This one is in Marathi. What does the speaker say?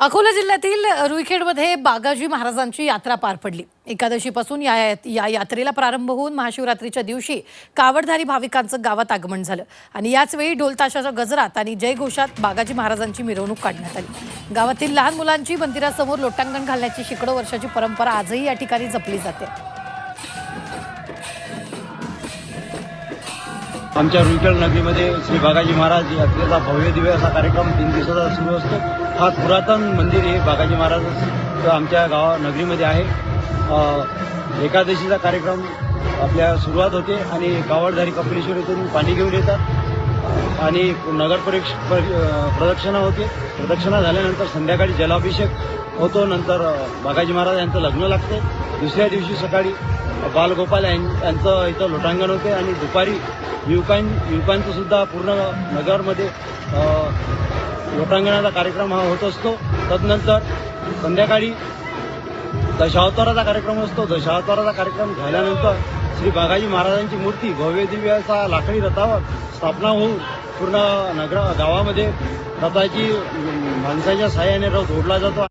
अकोला जिल्ह्यातील रुईखेडमध्ये बागाजी महाराजांची यात्रा पार पडली। एकादशीपासून या यात्रेला प्रारंभ होऊन महाशिवरात्रीच्या दिवशी कावडधारी भाविकांचं गावात आगमन झालं आणि याच वेळी ढोलताशाच्या गजरात आणि जयघोषात बागाजी महाराजांची मिरवणूक काढण्यात आली। गावातील लहान मुलांची मंदिरासमोर लोटांगण घालण्याची शेकडो वर्षाची परंपरा आजही या ठिकाणी जपली जाते। आमच्या रुईखेड नगरीमध्ये श्री बागाजी महाराज यात्रेचा भव्य दिव्य असा कार्यक्रम 3 दिवसाचा सुरू असतो। हा पुरातन मंदिर हे बागाजी महाराज आमच्या नगरीमध्ये आहे। एकादशीचा कार्यक्रम आपल्या सुरुवात होते आणि कावडधारी कपिलेश्वर येथून पाणी घेऊन येतात आणि नगर प्रदक्षिणा होते। प्रदक्षिणा झाल्यानंतर संध्याकाळी जलाभिषेक होतो। नंतर बागाजी महाराज यांचं लग्न लागते। दुसऱ्या दिवशी सकाळी बालगोपाल यांचं इथं लोटांगण होते आणि दुपारी युवकांचं सुद्धा पूर्ण नगरमध्ये लोटांगणाचा कार्यक्रम हा होत असतो। तदनंतर संध्याकाळी दशावताराचा कार्यक्रम असतो। दशावताराचा कार्यक्रम झाल्यानंतर श्री बागाजी महाराजांची मूर्ती भव्य दिव्य असा लाकडी रथावर स्थापना होऊन पूर्ण गावामध्ये रथाची माणसाच्या सहाय्याने रथ ओढला जातो।